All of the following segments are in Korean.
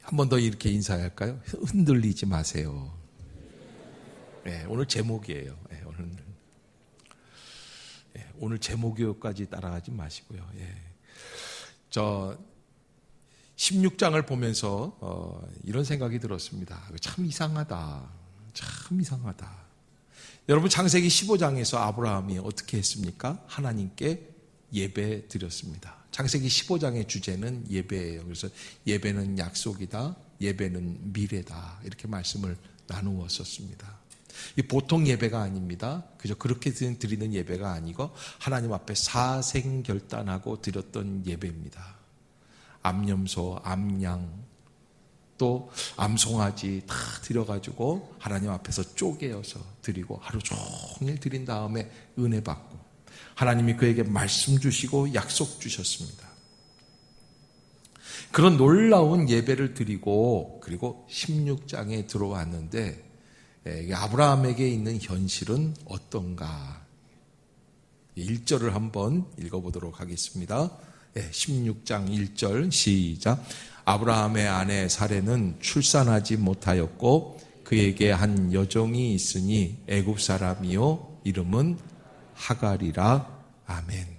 한 번 더 이렇게 인사할까요? 흔들리지 마세요. 네, 오늘 제목이에요. 네, 오늘 제목이요까지 따라가지 마시고요. 저 16장을 보면서 이런 생각이 들었습니다. 참 이상하다. 참 이상하다. 여러분, 창세기 15장에서 아브라함이 어떻게 했습니까? 하나님께 예배 드렸습니다. 창세기 15장의 주제는 예배예요. 그래서 예배는 약속이다, 예배는 미래다, 이렇게 말씀을 나누었었습니다. 이 보통 예배가 아닙니다. 그저 그렇게 드리는 예배가 아니고 하나님 앞에 사생결단하고 드렸던 예배입니다. 암염소, 암양, 또 암송아지 다 드려가지고 하나님 앞에서 쪼개어서 드리고 하루 종일 드린 다음에 은혜 받고 하나님이 그에게 말씀 주시고 약속 주셨습니다. 그런 놀라운 예배를 드리고 그리고 16장에 들어왔는데 아브라함에게 있는 현실은 어떤가? 1절을 한번 읽어보도록 하겠습니다. 16장 1절 시작. 아브라함의 아내 사레는 출산하지 못하였고 그에게 한 여종이 있으니 애굽 사람이요 이름은 하갈이라. 아멘.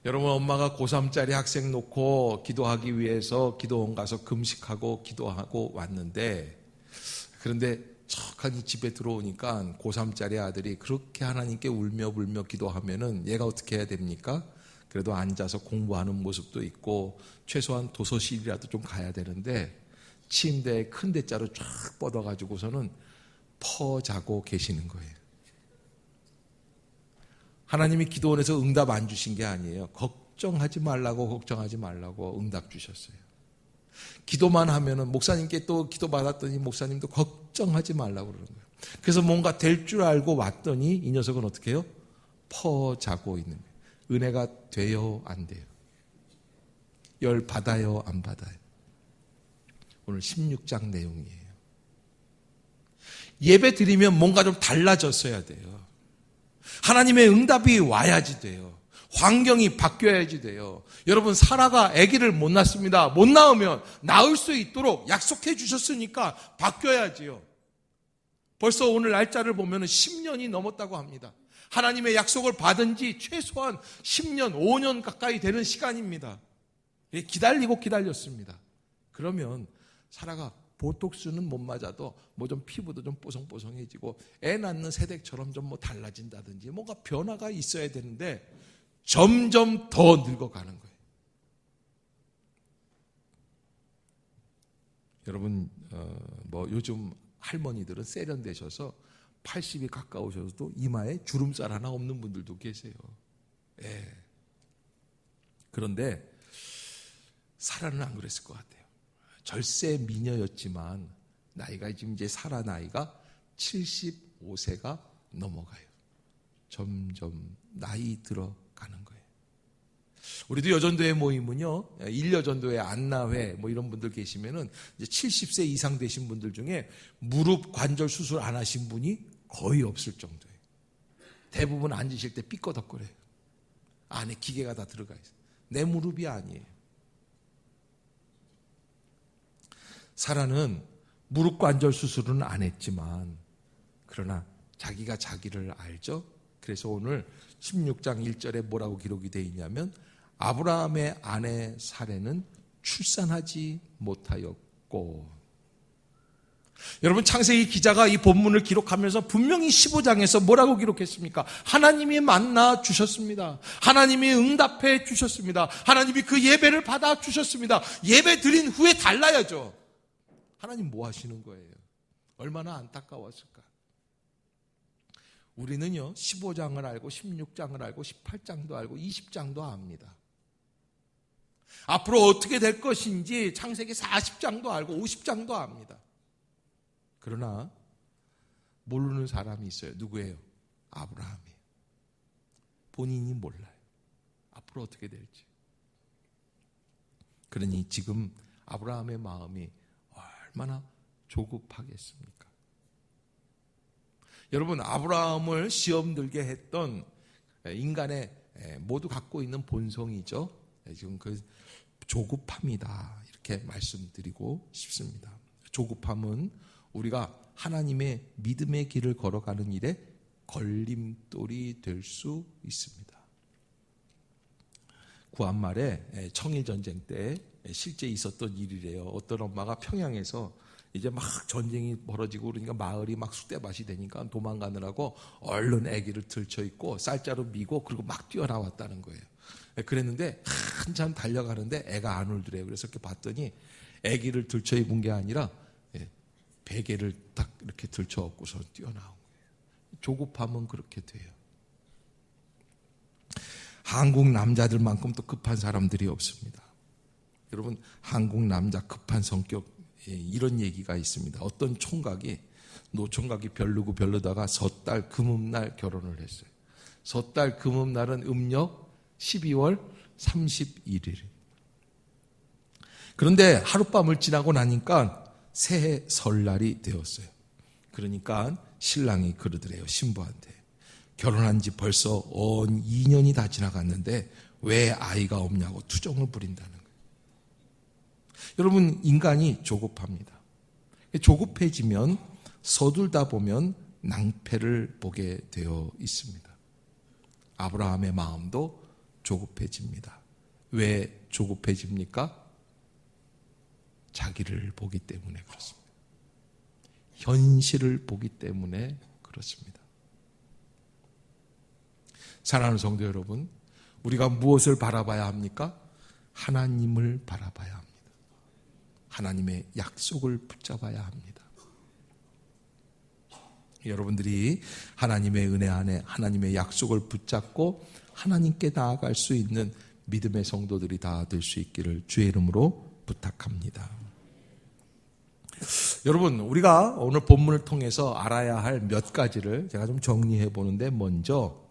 여러분, 엄마가 고3짜리 학생 놓고 기도하기 위해서 기도원 가서 금식하고 기도하고 왔는데, 그런데 척하니 집에 들어오니까 고3짜리 아들이 그렇게 하나님께 울며 불며 기도하면은 얘가 어떻게 해야 됩니까? 그래도 앉아서 공부하는 모습도 있고 최소한 도서실이라도 좀 가야 되는데 침대에 큰 대자로 쫙 뻗어가지고서는 퍼 자고 계시는 거예요. 하나님이 기도원에서 응답 안 주신 게 아니에요. 걱정하지 말라고 응답 주셨어요. 기도만 하면은 목사님께 또 기도 받았더니 목사님도 걱정하지 말라고 그러는 거예요. 그래서 뭔가 될 줄 알고 왔더니 이 녀석은 어떻게 해요? 퍼 자고 있는 거예요. 은혜가 돼요, 안 돼요? 열 받아요, 안 받아요? 오늘 16장 내용이에요. 예배 드리면 뭔가 좀 달라졌어야 돼요. 하나님의 응답이 와야지 돼요. 환경이 바뀌어야지 돼요. 여러분, 사라가 아기를 못 낳습니다. 못 낳으면 낳을 수 있도록 약속해 주셨으니까 바뀌어야지요. 벌써 오늘 날짜를 보면 10년이 넘었다고 합니다. 하나님의 약속을 받은 지 최소한 10년, 5년 가까이 되는 시간입니다. 기다리고 기다렸습니다. 그러면 사라가 보톡스는 못 맞아도 뭐 좀 피부도 좀 뽀송뽀송해지고 애 낳는 새댁처럼 좀 뭐 달라진다든지 뭔가 변화가 있어야 되는데 점점 더 늙어가는 거예요. 여러분, 뭐 요즘 할머니들은 세련되셔서 80이 가까우셔서도 이마에 주름살 하나 없는 분들도 계세요. 그런데 사라는 안 그랬을 것 같아요. 절세 미녀였지만 나이가 지금 이제 사라 나이가 75세가 넘어가요. 점점 나이 들어가는 거예요. 우리도 여전도회 모임은요, 1여전도회 안나회 뭐 이런 분들 계시면은 이제 70세 이상 되신 분들 중에 무릎 관절 수술 안 하신 분이 거의 없을 정도예요. 대부분 앉으실 때 삐꺼덕거려요. 안에 기계가 다 들어가 있어요. 내 무릎이 아니에요. 사라는 무릎 관절 수술은 안 했지만 그러나 자기가 자기를 알죠. 그래서 오늘 16장 1절에 뭐라고 기록이 되어 있냐면 아브라함의 아내 사레는 출산하지 못하였고. 여러분, 창세기 기자가 이 본문을 기록하면서 분명히 15장에서 뭐라고 기록했습니까? 하나님이 만나 주셨습니다. 하나님이 응답해 주셨습니다. 하나님이 그 예배를 받아 주셨습니다. 예배 드린 후에 달라야죠. 하나님 뭐 하시는 거예요? 얼마나 안타까웠을까? 우리는요, 15장을 알고 16장을 알고 18장도 알고 20장도 압니다. 앞으로 어떻게 될 것인지 창세기 40장도 알고 50장도 압니다. 그러나 모르는 사람이 있어요. 누구예요? 아브라함이에요. 본인이 몰라요. 앞으로 어떻게 될지. 그러니 지금 아브라함의 마음이 얼마나 조급하겠습니까? 여러분, 아브라함을 시험 들게 했던 인간의 모두 갖고 있는 본성이죠. 지금 그 조급함이다 이렇게 말씀드리고 싶습니다. 조급함은 우리가 하나님의 믿음의 길을 걸어가는 일에 걸림돌이 될 수 있습니다. 구한말에 청일전쟁 때 실제 있었던 일이래요. 어떤 엄마가 평양에서 이제 막 전쟁이 벌어지고 그러니까 마을이 막 쑥대밭이 되니까 도망가느라고 얼른 아기를 들쳐입고 쌀자루 미고 그리고 막 뛰어나왔다는 거예요. 그랬는데 한참 달려가는데 애가 안 울더래요. 그래서 이렇게 봤더니 아기를 들쳐입은 게 아니라 베개를 딱 이렇게 들쳐업고서 뛰어나온 거예요. 조급함은 그렇게 돼요. 한국 남자들만큼 또 급한 사람들이 없습니다. 여러분, 한국 남자 급한 성격, 이런 얘기가 있습니다. 어떤 총각이, 노총각이 별르고 별르다가 섣달 금음날 결혼을 했어요. 섣달 금음날은 음력 12월 31일. 그런데 하룻밤을 지나고 나니까 새해 설날이 되었어요. 그러니까 신랑이 그러더래요, 신부한테. 결혼한 지 벌써 2년이 다 지나갔는데 왜 아이가 없냐고 투정을 부린다는 거예요. 여러분, 인간이 조급합니다. 조급해지면 서둘다 보면 낭패를 보게 되어 있습니다. 아브라함의 마음도 조급해집니다. 왜 조급해집니까? 자기를 보기 때문에 그렇습니다. 현실을 보기 때문에 그렇습니다. 사랑하는 성도 여러분, 우리가 무엇을 바라봐야 합니까? 하나님을 바라봐야 합니다. 하나님의 약속을 붙잡아야 합니다. 여러분들이 하나님의 은혜 안에 하나님의 약속을 붙잡고 하나님께 나아갈 수 있는 믿음의 성도들이 다 될 수 있기를 주의 이름으로 부탁합니다. 여러분, 우리가 오늘 본문을 통해서 알아야 할 몇 가지를 제가 좀 정리해 보는데, 먼저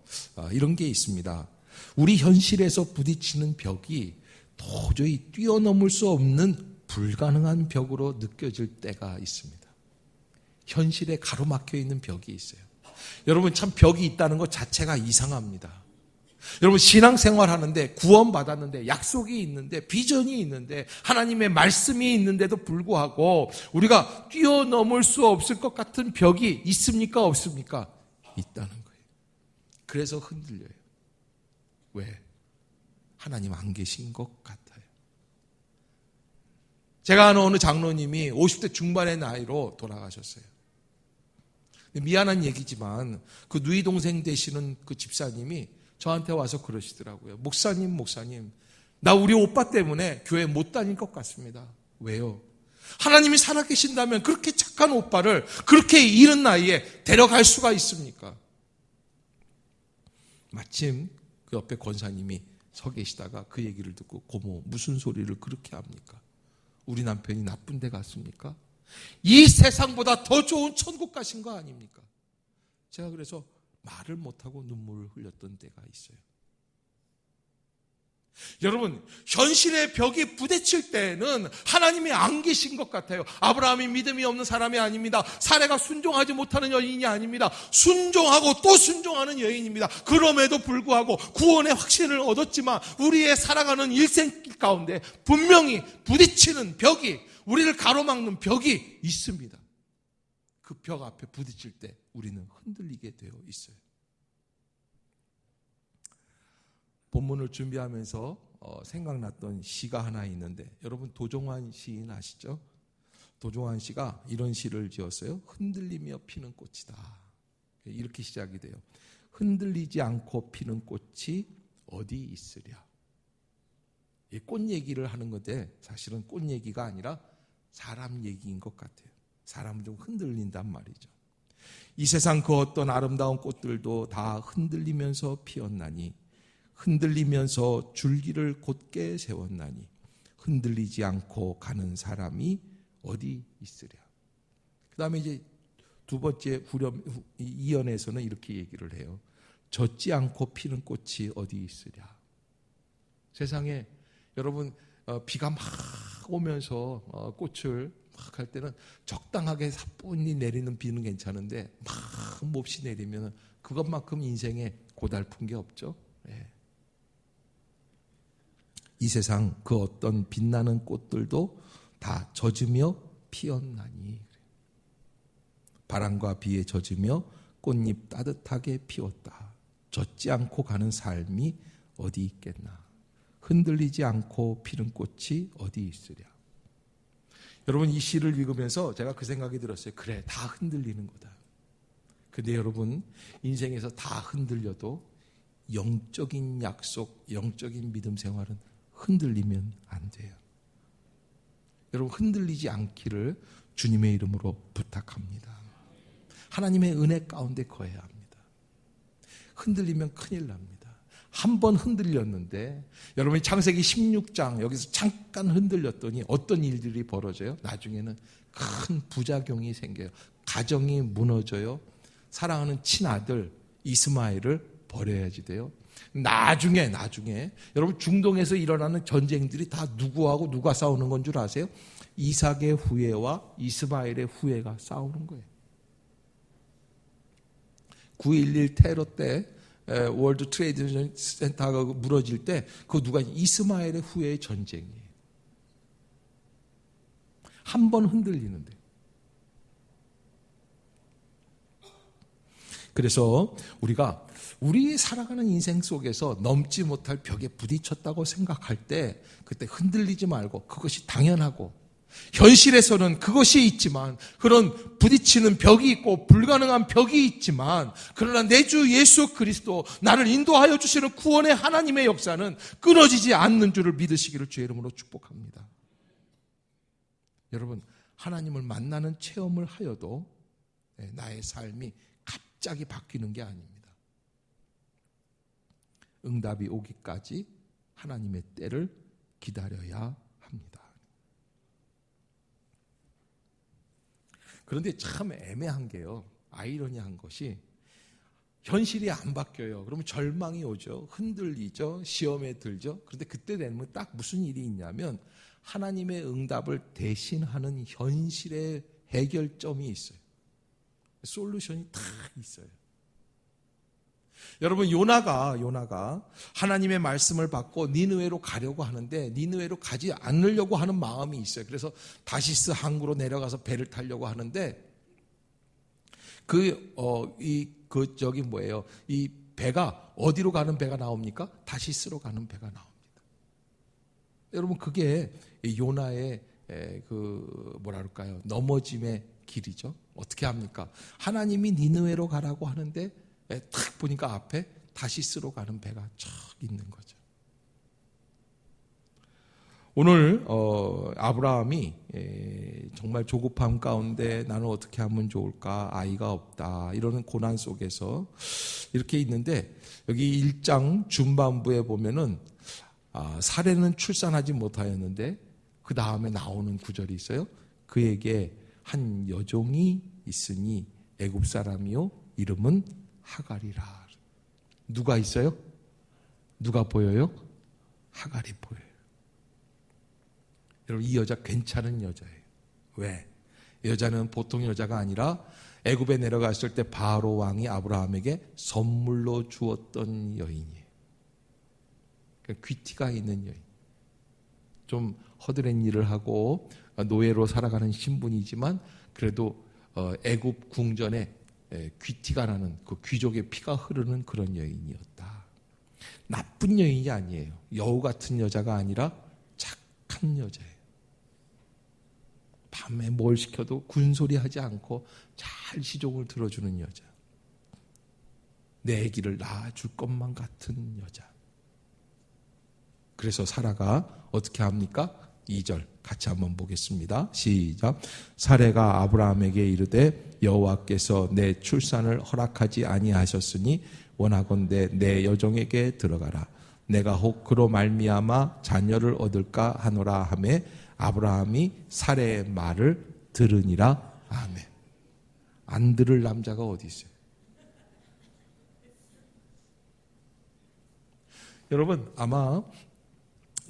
이런 게 있습니다. 우리 현실에서 부딪히는 벽이 도저히 뛰어넘을 수 없는 불가능한 벽으로 느껴질 때가 있습니다. 현실에 가로막혀 있는 벽이 있어요. 여러분, 참 벽이 있다는 것 자체가 이상합니다. 여러분, 신앙생활 하는데, 구원받았는데, 약속이 있는데, 비전이 있는데, 하나님의 말씀이 있는데도 불구하고 우리가 뛰어넘을 수 없을 것 같은 벽이 있습니까? 없습니까? 있다는 거예요. 그래서 흔들려요. 왜? 하나님 안 계신 것 같아요. 제가 아는 어느 장로님이 50대 중반의 나이로 돌아가셨어요. 미안한 얘기지만 그 누이 동생 되시는 그 집사님이 저한테 와서 그러시더라고요. 목사님, 나 우리 오빠 때문에 교회 못 다닐 것 같습니다. 왜요? 하나님이 살아계신다면 그렇게 착한 오빠를 그렇게 이른 나이에 데려갈 수가 있습니까? 마침 그 옆에 권사님이 서 계시다가 그 얘기를 듣고, 고모, 무슨 소리를 그렇게 합니까? 우리 남편이 나쁜 데 갔습니까? 이 세상보다 더 좋은 천국 가신 거 아닙니까? 제가 그래서 말을 못하고 눈물을 흘렸던 때가 있어요. 여러분, 현실의 벽이 부딪힐 때는 하나님이 안 계신 것 같아요. 아브라함이 믿음이 없는 사람이 아닙니다. 사레가 순종하지 못하는 여인이 아닙니다. 순종하고 또 순종하는 여인입니다. 그럼에도 불구하고 구원의 확신을 얻었지만 우리의 살아가는 일생길 가운데 분명히 부딪히는 벽이, 우리를 가로막는 벽이 있습니다. 그 벽 앞에 부딪힐 때 우리는 흔들리게 되어 있어요. 본문을 준비하면서 생각났던 시가 하나 있는데, 여러분 도종환 시인 아시죠? 도종환 씨가 이런 시를 지었어요. 흔들리며 피는 꽃이다. 이렇게 시작이 돼요. 흔들리지 않고 피는 꽃이 어디 있으랴. 이 꽃 얘기를 하는 건데 사실은 꽃 얘기가 아니라 사람 얘기인 것 같아요. 사람은 좀 흔들린단 말이죠. 이 세상 그 어떤 아름다운 꽃들도 다 흔들리면서 피었나니, 흔들리면서 줄기를 곧게 세웠나니, 흔들리지 않고 가는 사람이 어디 있으랴. 그 다음에 이제 두 번째 이연에서는 이렇게 얘기를 해요. 젖지 않고 피는 꽃이 어디 있으랴. 세상에 여러분, 비가 막 오면서 꽃을 막 할 때는 적당하게 사뿐히 내리는 비는 괜찮은데 막 몹시 내리면 그것만큼 인생에 고달픈 게 없죠. 예. 이 세상 그 어떤 빛나는 꽃들도 다 젖으며 피었나니. 바람과 비에 젖으며 꽃잎 따뜻하게 피웠다. 젖지 않고 가는 삶이 어디 있겠나. 흔들리지 않고 피는 꽃이 어디 있으랴. 여러분, 이 시를 읽으면서 제가 그 생각이 들었어요. 그래, 다 흔들리는 거다. 근데 여러분, 인생에서 다 흔들려도 영적인 약속, 영적인 믿음 생활은 흔들리면 안 돼요. 여러분, 흔들리지 않기를 주님의 이름으로 부탁합니다. 하나님의 은혜 가운데 거해야 합니다. 흔들리면 큰일 납니다. 한 번 흔들렸는데, 여러분이 창세기 16장 여기서 잠깐 흔들렸더니 어떤 일들이 벌어져요? 나중에는 큰 부작용이 생겨요. 가정이 무너져요. 사랑하는 친아들 이스마엘을 버려야지 돼요. 나중에 여러분, 중동에서 일어나는 전쟁들이 다 누구하고 누가 싸우는 건 줄 아세요? 이삭의 후예와 이스마엘의 후예가 싸우는 거예요. 9.11 테러 때 월드 트레이드 센터가 무너질 때 그 누가 이스마엘의 후예의 전쟁이에요. 한 번 흔들리는데. 그래서 우리가 우리 살아가는 인생 속에서 넘지 못할 벽에 부딪혔다고 생각할 때 그때 흔들리지 말고, 그것이 당연하고, 현실에서는 그것이 있지만, 그런 부딪히는 벽이 있고 불가능한 벽이 있지만, 그러나 내 주 예수 그리스도 나를 인도하여 주시는 구원의 하나님의 역사는 끊어지지 않는 줄을 믿으시기를 주의 이름으로 축복합니다. 여러분, 하나님을 만나는 체험을 하여도 나의 삶이 갑자기 바뀌는 게 아닙니다. 응답이 오기까지 하나님의 때를 기다려야 합니다. 그런데 참 애매한 게요, 아이러니한 것이 현실이 안 바뀌어요. 그러면 절망이 오죠. 흔들리죠. 시험에 들죠. 그런데 그때 되면 딱 무슨 일이 있냐면 하나님의 응답을 대신하는 현실의 해결점이 있어요. 솔루션이 다 있어요. 여러분, 요나가 하나님의 말씀을 받고 니느웨로 가려고 하는데 니느웨로 가지 않으려고 하는 마음이 있어요. 그래서 다시스 항구로 내려가서 배를 타려고 하는데 이 배가 어디로 가는 배가 나옵니까? 다시스로 가는 배가 나옵니다. 여러분, 그게 요나의 넘어짐의 길이죠. 어떻게 합니까? 하나님이 니느웨로 가라고 하는데 탁 보니까 앞에 다시스로 가는 배가 쫙 있는 거죠. 오늘 아브라함이 정말 조급함 가운데 나는 어떻게 하면 좋을까, 아이가 없다, 이러는 고난 속에서 이렇게 있는데, 여기 1장 중반부에 보면은 사레는 출산하지 못하였는데 그 다음에 나오는 구절이 있어요. 그에게 한 여종이 있으니 애굽 사람이요 이름은 하갈이라. 누가 있어요? 누가 보여요? 하갈이 보여요. 여러분, 이 여자 괜찮은 여자예요. 왜? 이 여자는 보통 여자가 아니라 애굽에 내려갔을 때 바로 왕이 아브라함에게 선물로 주었던 여인이에요. 그러니까 귀티가 있는 여인. 좀 허드렛 일을 하고 노예로 살아가는 신분이지만 그래도 애굽 궁전에 귀티가 나는 그 귀족의 피가 흐르는 그런 여인이었다. 나쁜 여인이 아니에요. 여우 같은 여자가 아니라 착한 여자예요. 밤에 뭘 시켜도 군소리하지 않고 잘 시종을 들어주는 여자. 내 아기를 낳아줄 것만 같은 여자. 그래서 사라가 어떻게 합니까? 2절 같이 한번 보겠습니다. 시작. 사레가 아브라함에게 이르되 여호와께서 내 출산을 허락하지 아니하셨으니 원하건대 내 여종에게 들어가라. 내가 혹 그로 말미암아 자녀를 얻을까 하노라 하매 아브라함이 사레의 말을 들으니라. 아멘. 안 들을 남자가 어디 있어요? 여러분, 아마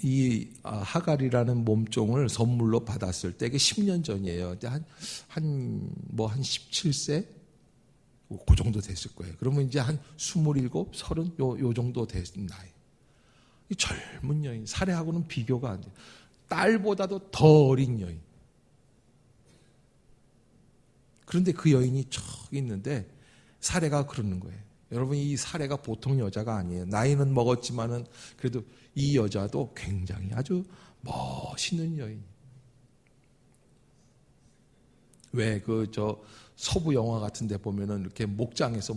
이 하갈이라는 몸종을 선물로 받았을 때, 이게 10년 전이에요. 한 17세? 그 정도 됐을 거예요. 그러면 이제 한 27, 30, 요 정도 됐 나이. 이 젊은 여인, 사례하고는 비교가 안 돼요. 딸보다도 더 어린 여인. 그런데 그 여인이 척 있는데 사례가 그러는 거예요. 여러분, 이 사례가 보통 여자가 아니에요. 나이는 먹었지만은 그래도 이 여자도 굉장히 아주 멋있는 여인. 왜 서부 영화 같은 데 보면은 이렇게 목장에서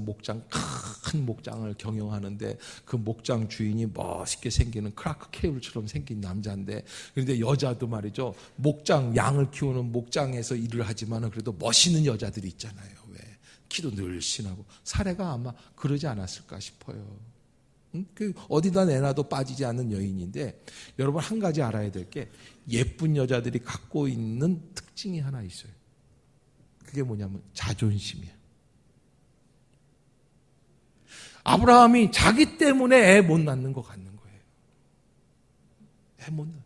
큰 목장을 경영하는데 그 목장 주인이 멋있게 생기는 크라크 케이블처럼 생긴 남자인데, 그런데 여자도 말이죠, 양을 키우는 목장에서 일을 하지만은 그래도 멋있는 여자들이 있잖아요. 왜? 키도 늘씬하고. 사례가 아마 그러지 않았을까 싶어요. 그 어디다 내놔도 빠지지 않는 여인인데, 여러분 한 가지 알아야 될 게, 예쁜 여자들이 갖고 있는 특징이 하나 있어요. 그게 뭐냐면 자존심이에요. 아브라함이 자기 때문에 애 못 낳는 것 같는 거예요. 애 못 낳는.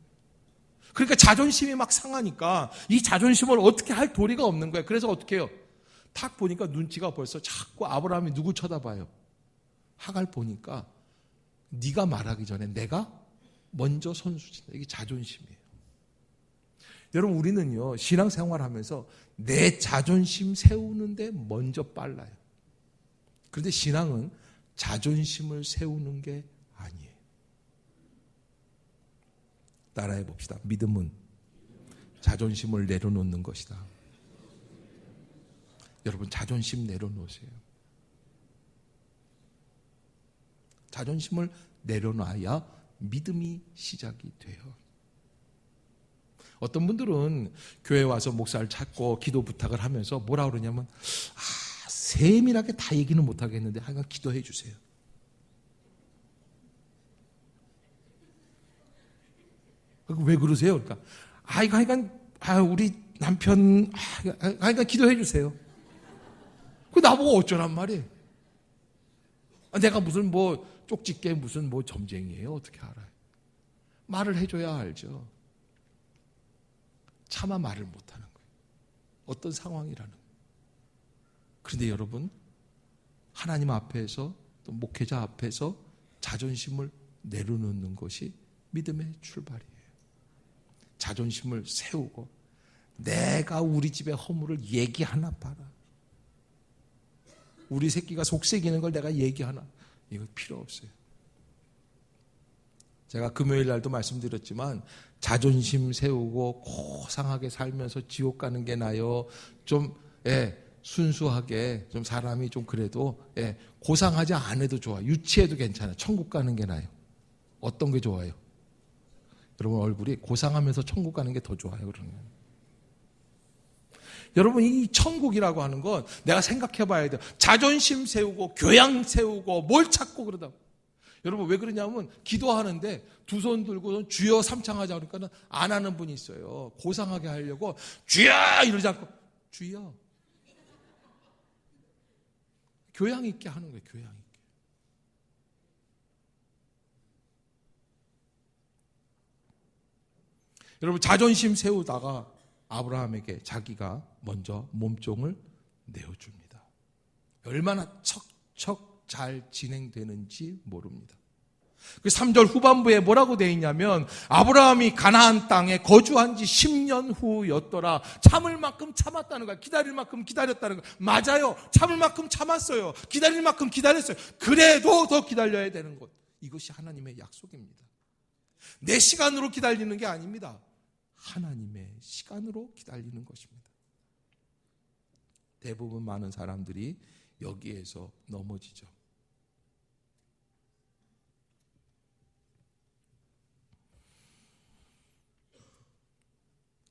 그러니까 자존심이 막 상하니까 이 자존심을 어떻게 할 도리가 없는 거예요. 그래서 어떻게 해요? 탁 보니까 눈치가 벌써 자꾸 아브라함이 누구 쳐다봐요? 하갈 보니까 네가 말하기 전에 내가 먼저 선수친다. 이게 자존심이에요. 여러분, 우리는요, 신앙생활하면서 내 자존심 세우는데 먼저 빨라요. 그런데 신앙은 자존심을 세우는 게 아니에요. 따라해 봅시다. 믿음은 자존심을 내려놓는 것이다. 여러분, 자존심 내려놓으세요. 자존심을 내려놔야 믿음이 시작이 돼요. 어떤 분들은 교회 와서 목사를 찾고 기도 부탁을 하면서 뭐라 그러냐면, 세밀하게 다 얘기는 못하겠는데 하여간 기도해 주세요. 왜 그러세요? 그러니까 하여간 우리 남편 하여간 기도해 주세요. 그 나보고 어쩌란 말이에요. 내가 무슨 쪽집게 무슨 점쟁이에요? 어떻게 알아요? 말을 해줘야 알죠. 차마 말을 못하는 거예요. 어떤 상황이라는 거예요. 그런데 여러분, 하나님 앞에서 또 목회자 앞에서 자존심을 내려놓는 것이 믿음의 출발이에요. 자존심을 세우고 내가 우리 집의 허물을 얘기하나 봐라. 우리 새끼가 속색이는 걸 내가 얘기하나. 이거 필요 없어요. 제가 금요일 날도 말씀드렸지만 자존심 세우고 고상하게 살면서 지옥 가는 게 나요. 좀 순수하게 좀 사람이 좀 그래도 고상하지 않아도 좋아. 유치해도 괜찮아. 천국 가는 게 나요. 어떤 게 좋아요? 여러분 얼굴이 고상하면서 천국 가는 게 더 좋아요. 그러면 여러분, 이 천국이라고 하는 건 내가 생각해 봐야 돼요. 자존심 세우고 교양 세우고 뭘 찾고 그러다. 여러분 왜 그러냐면 기도하는데 두 손 들고 주여 삼창하자 그러니까 안 하는 분이 있어요. 고상하게 하려고 주여 이러지 않고 주여. 교양 있게 하는 거예요. 교양 있게. 여러분 자존심 세우다가 아브라함에게 자기가 먼저 몸종을 내어줍니다. 얼마나 척척 잘 진행되는지 모릅니다. 그 3절 후반부에 뭐라고 되어 있냐면 아브라함이 가나안 땅에 거주한 지 10년 후였더라. 참을 만큼 참았다는 거야. 기다릴 만큼 기다렸다는 거야. 맞아요. 참을 만큼 참았어요. 기다릴 만큼 기다렸어요. 그래도 더 기다려야 되는 것. 이것이 하나님의 약속입니다. 내 시간으로 기다리는 게 아닙니다. 하나님의 시간으로 기다리는 것입니다. 대부분 많은 사람들이 여기에서 넘어지죠.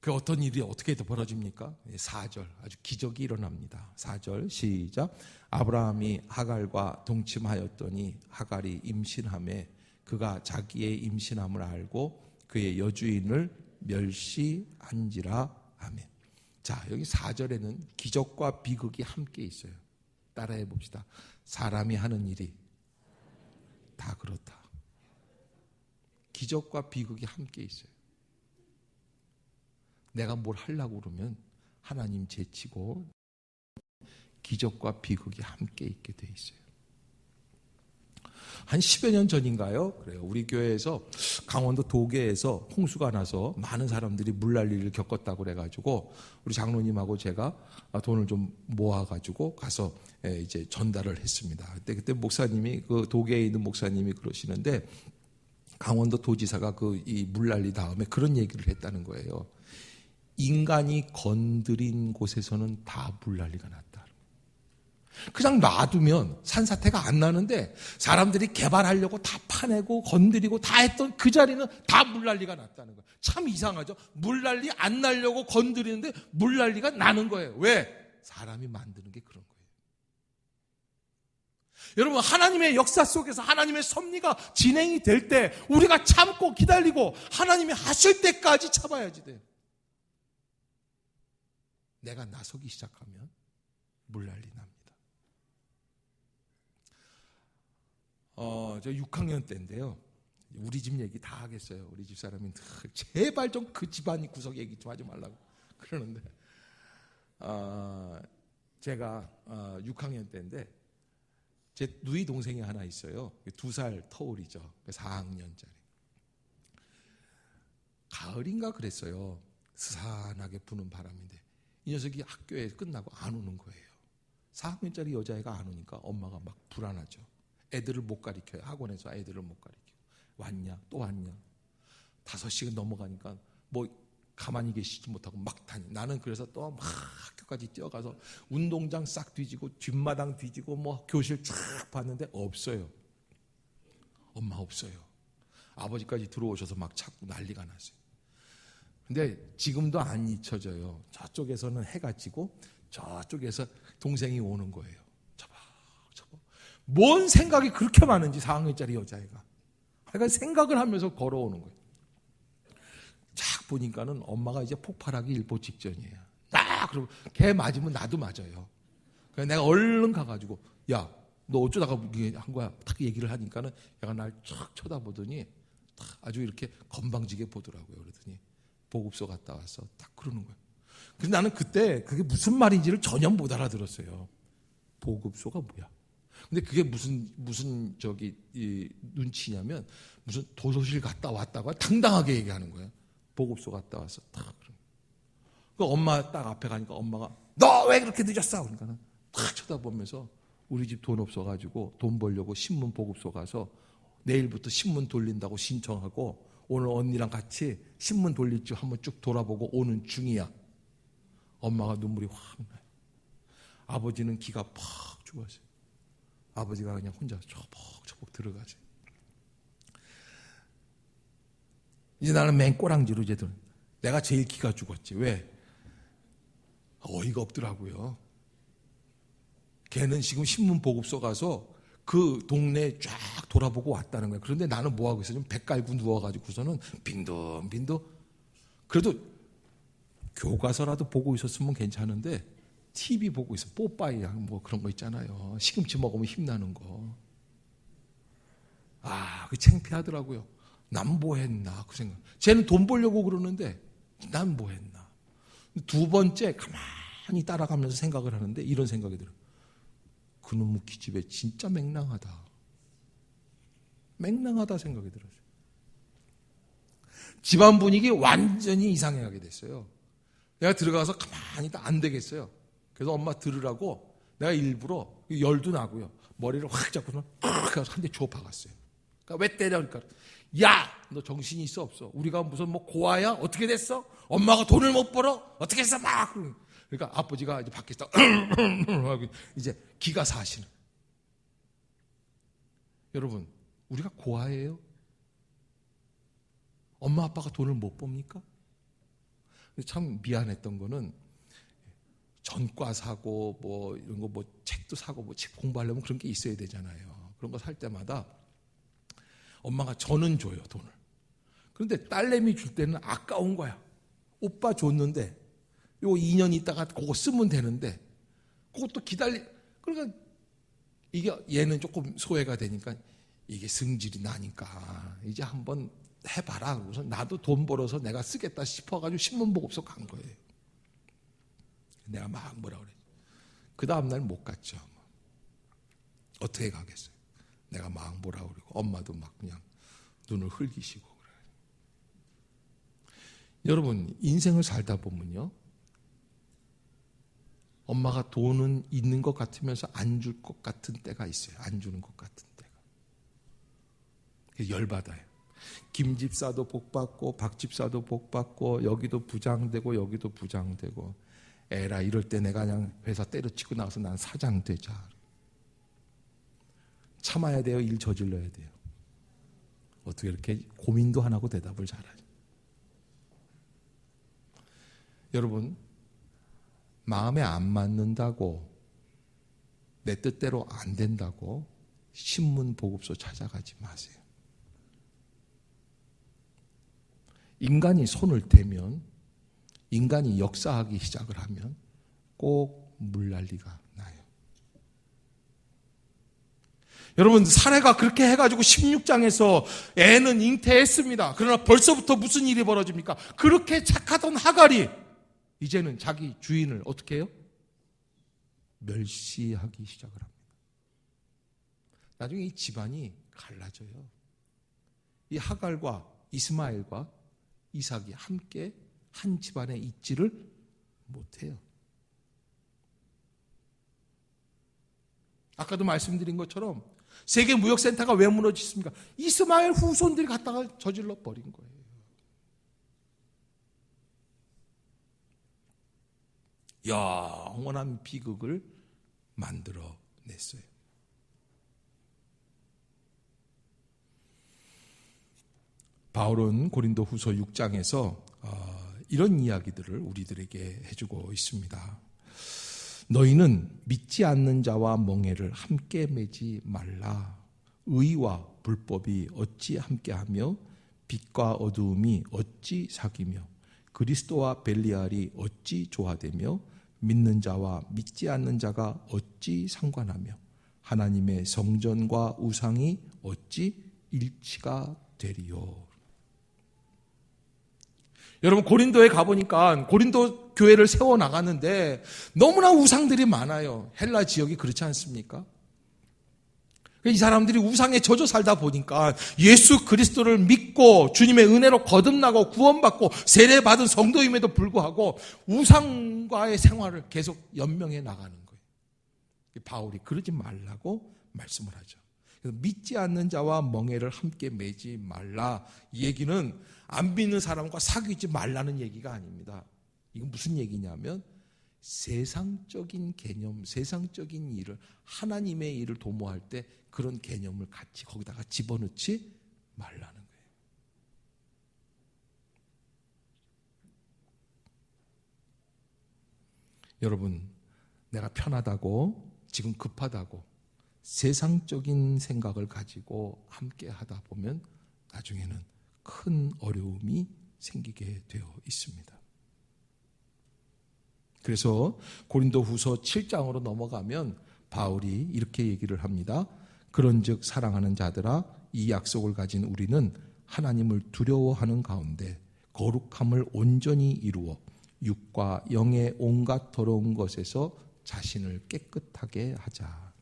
그 어떤 일이 어떻게 벌어집니까? 4절 아주 기적이 일어납니다. 4절 시작. 아브라함이 하갈과 동침하였더니 하갈이 임신하매 그가 자기의 임신함을 알고 그의 여주인을 멸시한지라. 아멘. 자, 여기 4절에는 기적과 비극이 함께 있어요. 따라해 봅시다. 사람이 하는 일이 다 그렇다. 기적과 비극이 함께 있어요. 내가 뭘 하려고 그러면 하나님 제치고 기적과 비극이 함께 있게 돼 있어요. 한 10여 년 전인가요? 그래요. 우리 교회에서 강원도 도계에서 홍수가 나서 많은 사람들이 물난리를 겪었다고 그래가지고 우리 장로님하고 제가 돈을 좀 모아가지고 가서 이제 전달을 했습니다. 그때 목사님이 그 도계에 있는 목사님이 그러시는데 강원도 도지사가 이 물난리 다음에 그런 얘기를 했다는 거예요. 인간이 건드린 곳에서는 다 물난리가 났다. 그냥 놔두면 산사태가 안 나는데 사람들이 개발하려고 다 파내고 건드리고 다 했던 그 자리는 다 물난리가 났다는 거예요. 참 이상하죠. 물난리 안 나려고 건드리는데 물난리가 나는 거예요. 왜? 사람이 만드는 게 그런 거예요. 여러분, 하나님의 역사 속에서 하나님의 섭리가 진행이 될 때 우리가 참고 기다리고 하나님이 하실 때까지 참아야지 돼요. 내가 나서기 시작하면 물난리 납니다. 저 6학년 때인데요. 우리 집 얘기 다 하겠어요. 우리 집 사람이 제발 좀 그 집안이 구석 얘기 좀 하지 말라고 그러는데, 제가 6학년 때인데 제 누이 동생이 하나 있어요. 2살 터울이죠. 4학년짜리. 가을인가 그랬어요. 스산하게 부는 바람인데 이 녀석이 학교에 끝나고 안 오는 거예요. 4학년짜리 여자애가 안 오니까 엄마가 막 불안하죠. 애들을 못 가리켜요. 학원에서 애들을 못 가리켜. 왔냐? 또 왔냐? 5시간 넘어가니까 뭐 가만히 계시지 못하고 막 다니. 나는 그래서 또 막 학교까지 뛰어가서 운동장 싹 뒤지고 뒷마당 뒤지고 뭐 교실 쫙 봤는데 없어요. 엄마 없어요. 아버지까지 들어오셔서 막 찾고 난리가 났어요. 근데 지금도 안 잊혀져요. 저쪽에서는 해가 지고 저쪽에서 동생이 오는 거예요. 뭔 생각이 그렇게 많은지 4학년짜리 여자애가. 그러니까 생각을 하면서 걸어오는 거예요. 쫙 보니까는 엄마가 이제 폭발하기 일보 직전이에요. 그러고 걔 맞으면 나도 맞아요. 그래서 내가 얼른 가가지고 야, 너 어쩌다가 한 거야? 딱 얘기를 하니까는 얘가 날 쫙 쳐다보더니 딱 아주 이렇게 건방지게 보더라고요. 그러더니 보급소 갔다 와서 딱 그러는 거예요. 그래서 나는 그때 그게 무슨 말인지를 전혀 못 알아들었어요. 보급소가 뭐야? 근데 그게 무슨 이 눈치냐면 무슨 도서실 갔다 왔다고 당당하게 얘기하는 거예요. 보급소 갔다 와서 딱 그런. 그 엄마 딱 앞에 가니까 엄마가 너 왜 그렇게 늦었어? 그러니까는 딱 쳐다보면서 우리 집 돈 없어가지고 돈 벌려고 신문 보급소 가서 내일부터 신문 돌린다고 신청하고 오늘 언니랑 같이 신문 돌릴 줄 한번 쭉 돌아보고 오는 중이야. 엄마가 눈물이 확 나요. 아버지는 기가 팍 죽었어요. 아버지가 그냥 혼자 초복초복 들어가지. 이제 나는 맨 꼬랑지로 이제 내가 제일 기가 죽었지. 왜? 어이가 없더라고요. 걔는 지금 신문 보급소 가서 그 동네 쫙 돌아보고 왔다는 거야. 그런데 나는 뭐하고 있어? 좀 배 깔고 누워가지고서는 빈둥빈둥. 그래도 교과서라도 보고 있었으면 괜찮은데 TV 보고 있어. 뽀빠이 뭐 그런 거 있잖아요. 시금치 먹으면 힘나는 거. 그 창피하더라고요. 난 뭐 했나 그 생각. 쟤는 돈 벌려고 그러는데 난 뭐 했나. 두 번째 가만히 따라가면서 생각을 하는데 이런 생각이 들어요. 그놈의 기집애 진짜 맹랑하다. 맹랑하다 생각이 들었어요. 집안 분위기 완전히 이상하게 됐어요. 내가 들어가서 가만히 있다 안 되겠어요. 그래서 엄마 들으라고 내가 일부러 열도 나고요. 머리를 확 잡고서 한 대 주워 박았어요. 그러니까 왜 때려? 그러니까 야, 너 정신이 있어 없어? 우리가 무슨 뭐 고아야? 어떻게 됐어? 엄마가 돈을 못 벌어? 어떻게 했어? 막 그러니까 아버지가 이제 밖에서 이제 기가 사시는. 여러분, 우리가 고아예요? 엄마 아빠가 돈을 못 봅니까? 참 미안했던 거는 전과 사고 뭐 이런 거 뭐 책도 사고 뭐 책 공부하려면 그런 게 있어야 되잖아요. 그런 거 살 때마다 엄마가 저는 줘요, 돈을. 그런데 딸내미 줄 때는 아까운 거야. 오빠 줬는데 요거 2년 있다가 그거 쓰면 되는데 그것도 그러니까 이게 얘는 조금 소외가 되니까 이게 승질이 나니까 이제 한번 해봐라. 그래서 나도 돈 벌어서 내가 쓰겠다 싶어가지고 신문보급소 간 거예요. 내가 막 뭐라 그래. 그 다음날 못 갔죠. 어떻게 가겠어요. 내가 막 뭐라 그러고 엄마도 막 그냥 눈을 흘기시고 그래요. 여러분, 인생을 살다 보면요, 엄마가 돈은 있는 것 같으면서 안 줄 것 같은 때가 있어요. 안 주는 것 같은 때가. 열받아요. 김집사도 복받고 박집사도 복받고 여기도 부장되고 여기도 부장되고, 에라 이럴 때 내가 그냥 회사 때려치고 나와서 난 사장 되자. 참아야 돼요? 일 저질러야 돼요? 어떻게 이렇게 고민도 안 하고 대답을 잘하죠? 여러분, 마음에 안 맞는다고, 내 뜻대로 안 된다고 신문 보급소 찾아가지 마세요. 인간이 손을 대면, 인간이 역사하기 시작을 하면 꼭 물난리가 나요. 여러분, 사례가 그렇게 해가지고 16장에서 애는 잉태했습니다. 그러나 벌써부터 무슨 일이 벌어집니까? 그렇게 착하던 하갈이 이제는 자기 주인을 어떻게 해요? 멸시하기 시작을 합니다. 나중에 이 집안이 갈라져요. 이 하갈과 이스마엘과 이삭이 함께 한 집안에 있지를 못해요. 아까도 말씀드린 것처럼 세계무역센터가 왜 무너졌습니까? 이스마엘 후손들이 갖다가 저질러 버린 거예요. 영원한 비극을 만들어냈어요. 바울은 고린도 후서 6장에서 이런 이야기들을 우리들에게 해주고 있습니다. 너희는 믿지 않는 자와 멍에를 함께 매지 말라. 의와 불법이 어찌 함께하며 빛과 어두움이 어찌 사귀며 그리스도와 벨리알이 어찌 조화되며 믿는 자와 믿지 않는 자가 어찌 상관하며 하나님의 성전과 우상이 어찌 일치가 되리요. 여러분, 고린도에 가보니까 고린도 교회를 세워나가는데 너무나 우상들이 많아요. 헬라 지역이 그렇지 않습니까? 이 사람들이 우상에 젖어 살다 보니까 예수 그리스도를 믿고 주님의 은혜로 거듭나고 구원받고 세례받은 성도임에도 불구하고 우상과의 생활을 계속 연명해 나가는 거예요. 바울이 그러지 말라고 말씀을 하죠. 그래서 믿지 않는 자와 멍에를 함께 매지 말라. 이 얘기는 안 믿는 사람과 사귀지 말라는 얘기가 아닙니다. 이건 무슨 얘기냐면 세상적인 개념, 세상적인 일을, 하나님의 일을 도모할 때 그런 개념을 같이 거기다가 집어넣지 말라는 거예요. 여러분, 내가 편하다고, 지금 급하다고 세상적인 생각을 가지고 함께 하다 보면 나중에는 큰 어려움이 생기게 되어 있습니다. 그래서 고린도 후서 7장으로 넘어가면 바울이 이렇게 얘기를 합니다. 그런즉 사랑하는 자들아, 이 약속을 가진 우리는 하나님을 두려워하는 가운데 거룩함을 온전히 이루어 육과 영의 온갖 더러운 것에서 자신을 깨끗하게 하자.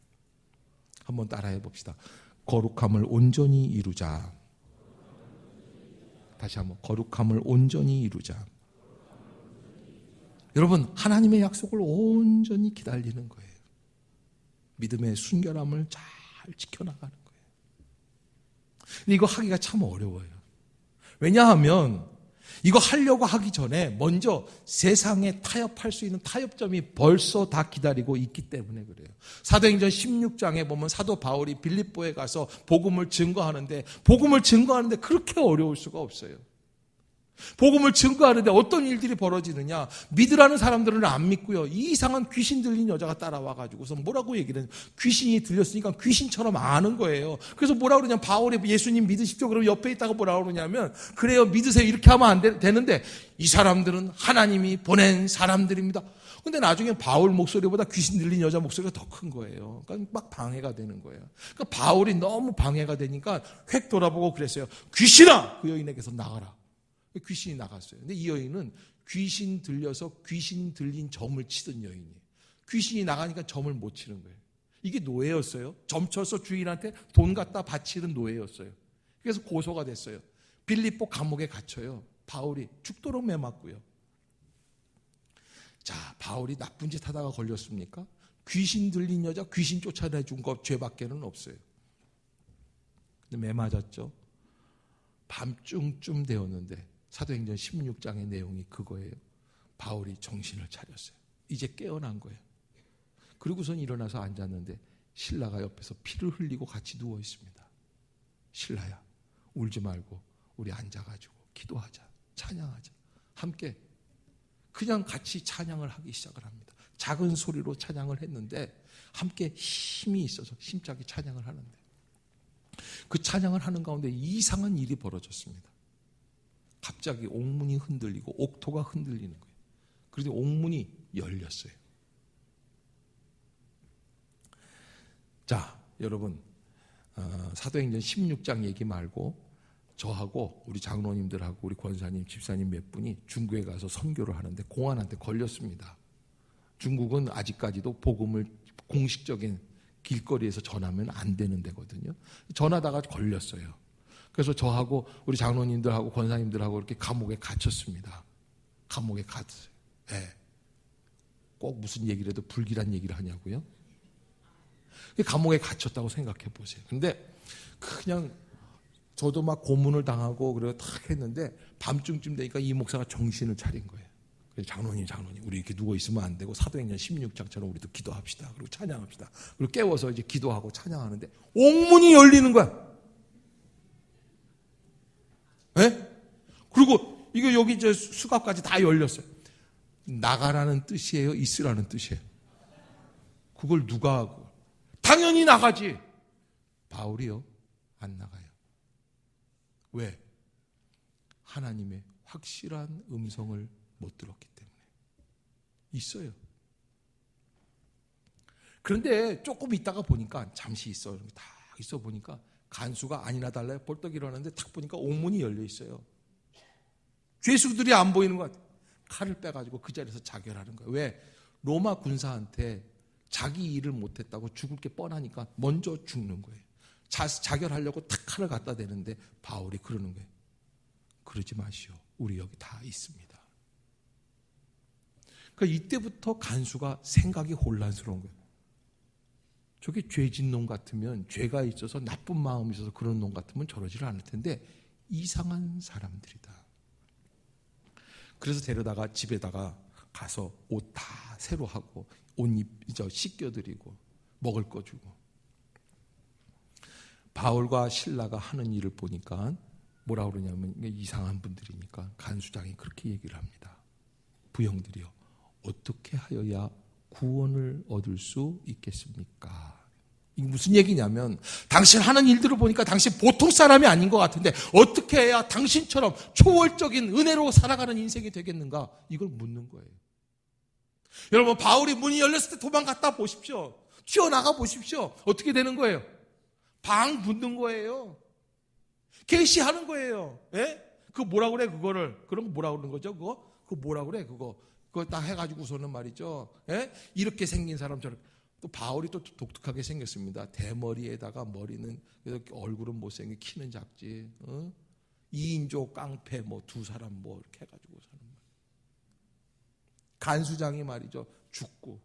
한번 따라해 봅시다. 거룩함을 온전히 이루자. 다시 한번, 거룩함을 온전히 이루자. 여러분, 하나님의 약속을 온전히 기다리는 거예요. 믿음의 순결함을 잘 지켜나가는 거예요. 근데 이거 하기가 참 어려워요. 왜냐하면 이거 하려고 하기 전에 먼저 세상에 타협할 수 있는 타협점이 벌써 다 기다리고 있기 때문에 그래요. 사도행전 16장에 보면 사도 바울이 빌립보에 가서 복음을 증거하는데 그렇게 어려울 수가 없어요. 복음을 증거하는데 어떤 일들이 벌어지느냐. 믿으라는 사람들은 안 믿고요. 이 이상한 귀신 들린 여자가 따라와가지고서 뭐라고 얘기를 해요. 귀신이 들렸으니까 귀신처럼 아는 거예요. 그래서 뭐라고 그러냐. 바울이 예수님 믿으십시오. 그럼 옆에 있다가 뭐라고 그러냐면 그래요, 믿으세요. 이렇게 하면 안 되는데 이 사람들은 하나님이 보낸 사람들입니다. 근데 나중에 바울 목소리보다 귀신 들린 여자 목소리가 더 큰 거예요. 그러니까 막 방해가 되는 거예요. 그러니까 바울이 너무 방해가 되니까 획 돌아보고 그랬어요. 귀신아! 그 여인에게서 나가라. 귀신이 나갔어요. 근데 이 여인은 귀신 들려서 귀신 들린 점을 치던 여인이에요. 귀신이 나가니까 점을 못 치는 거예요. 이게 노예였어요. 점쳐서 주인한테 돈 갖다 바치는 노예였어요. 그래서 고소가 됐어요. 빌립보 감옥에 갇혀요. 바울이 죽도록 매맞고요. 자, 바울이 나쁜 짓 하다가 걸렸습니까? 귀신 들린 여자 귀신 쫓아내준 것 죄밖에는 없어요. 근데 매맞았죠. 밤중쯤 되었는데 사도행전 16장의 내용이 그거예요. 바울이 정신을 차렸어요. 이제 깨어난 거예요. 그리고선 일어나서 앉았는데 신라가 옆에서 피를 흘리고 같이 누워 있습니다. 신라야, 울지 말고 우리 앉아가지고 기도하자, 찬양하자. 함께 그냥 같이 찬양을 하기 시작을 합니다. 작은 소리로 찬양을 했는데 함께 힘이 있어서 심차게 찬양을 하는데 그 찬양을 하는 가운데 이상한 일이 벌어졌습니다. 갑자기 옥문이 흔들리고 옥토가 흔들리는 거예요. 그런데 옥문이 열렸어요. 자, 여러분, 사도행전 16장 얘기 말고 저하고 우리 장로님들하고 우리 권사님, 집사님 몇 분이 중국에 가서 선교를 하는데 공안한테 걸렸습니다. 중국은 아직까지도 복음을 공식적인 길거리에서 전하면 안 되는 데거든요. 전하다가 걸렸어요. 그래서 저하고 우리 장로님들하고 권사님들하고 이렇게 감옥에 갇혔습니다. 감옥에 갇혔어요. 네. 꼭 무슨 얘기를 해도 불길한 얘기를 하냐고요? 감옥에 갇혔다고 생각해 보세요. 근데 그냥 저도 막 고문을 당하고 그래서 탁 했는데 밤중쯤 되니까 이 목사가 정신을 차린 거예요. 그래서 장로님 우리 이렇게 누워 있으면 안 되고 사도행전 16장처럼 우리도 기도합시다. 그리고 찬양합시다. 그리고 깨워서 이제 기도하고 찬양하는데 옥문이 열리는 거야. 네? 그리고 이거 여기 이제 수갑까지 다 열렸어요. 나가라는 뜻이에요? 있으라는 뜻이에요? 그걸 누가 하고? 당연히 나가지. 바울이요? 안 나가요. 왜? 하나님의 확실한 음성을 못 들었기 때문에. 있어요. 그런데 조금 있다가 보니까 잠시 있어. 다 있어 보니까 간수가 아니나 달라요. 벌떡 일어났는데 탁 보니까 옥문이 열려 있어요. 죄수들이 안 보이는 것 같아요. 칼을 빼가지고 그 자리에서 자결하는 거예요. 왜? 로마 군사한테 자기 일을 못했다고 죽을 게 뻔하니까 먼저 죽는 거예요. 자결하려고 탁 칼을 갖다 대는데 바울이 그러는 거예요. 그러지 마시오. 우리 여기 다 있습니다. 그러니까 이때부터 간수가 생각이 혼란스러운 거예요. 저게 죄진 놈 같으면 죄가 있어서 나쁜 마음이 있어서 그런 놈 같으면 저러지를 않을 텐데 이상한 사람들이다. 그래서 데려다가 집에다가 가서 옷 다 새로 하고 옷 씻겨드리고 먹을 거 주고. 바울과 신라가 하는 일을 보니까 뭐라 그러냐면 이상한 분들이니까 간수장이 그렇게 얘기를 합니다. 부형들이요, 어떻게 하여야 구원을 얻을 수 있겠습니까? 이게 무슨 얘기냐면 당신 하는 일들을 보니까 당신 보통 사람이 아닌 것 같은데 어떻게 해야 당신처럼 초월적인 은혜로 살아가는 인생이 되겠는가? 이걸 묻는 거예요. 여러분, 바울이 문이 열렸을 때 도망갔다 보십시오. 튀어나가 보십시오. 어떻게 되는 거예요? 방 붙는 거예요. 계시하는 거예요. 예? 그거 뭐라 그래, 그거를? 그런 거 뭐라 그러는 거죠, 그거? 그거 뭐라 그래, 그거? 그거 딱 해가지고서는 말이죠. 예? 이렇게 생긴 사람처럼. 또 바울이 또 독특하게 생겼습니다. 대머리에다가 머리는, 이렇게 얼굴은 못생겨, 키는 작지. 2인조 깡패 뭐 두 사람 뭐 이렇게 해가지고 사는 거예요. 간수장이 말이죠. 죽고.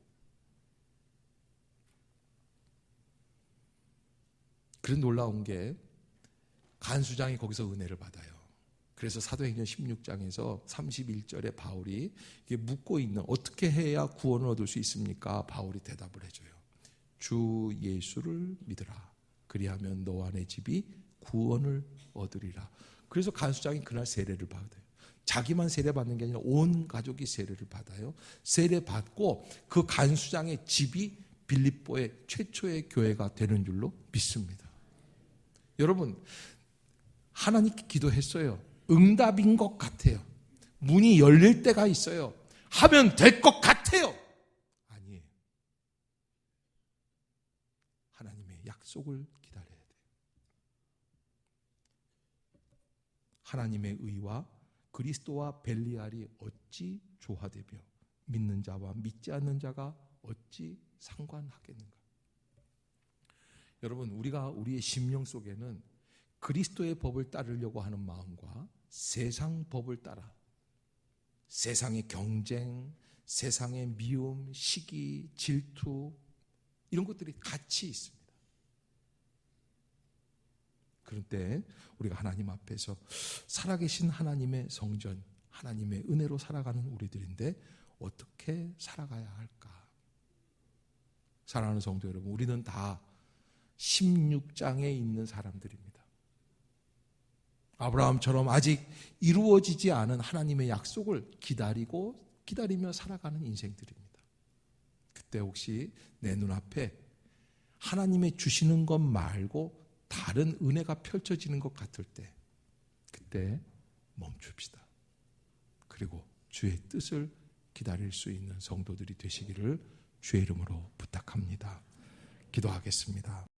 그런 놀라운 게 간수장이 거기서 은혜를 받아요. 그래서 사도행전 16장에서 31절에 바울이 이게 묻고 있는, 어떻게 해야 구원을 얻을 수 있습니까? 바울이 대답을 해줘요. 주 예수를 믿으라. 그리하면 너와 내 집이 구원을 얻으리라. 그래서 간수장이 그날 세례를 받아요. 자기만 세례받는 게 아니라 온 가족이 세례를 받아요. 세례받고 그 간수장의 집이 빌립보의 최초의 교회가 되는 줄로 믿습니다. 여러분, 하나님께 기도했어요. 응답인 것 같아요. 문이 열릴 때가 있어요. 하면 될 것 같아요. 아니에요. 하나님의 약속을 기다려야 돼요. 하나님의 의와 그리스도와 벨리알이 어찌 조화되며 믿는 자와 믿지 않는 자가 어찌 상관하겠는가. 여러분, 우리가 우리의 심령 속에는 그리스도의 법을 따르려고 하는 마음과 세상 법을 따라 세상의 경쟁, 세상의 미움, 시기, 질투 이런 것들이 같이 있습니다. 그럴 때 우리가 하나님 앞에서 살아계신 하나님의 성전, 하나님의 은혜로 살아가는 우리들인데 어떻게 살아가야 할까? 사랑하는 성도 여러분, 우리는 다 16장에 있는 사람들입니다. 아브라함처럼 아직 이루어지지 않은 하나님의 약속을 기다리며 살아가는 인생들입니다. 그때 혹시 내 눈앞에 하나님의 주시는 것 말고 다른 은혜가 펼쳐지는 것 같을 때 그때 멈춥시다. 그리고 주의 뜻을 기다릴 수 있는 성도들이 되시기를 주의 이름으로 부탁합니다. 기도하겠습니다.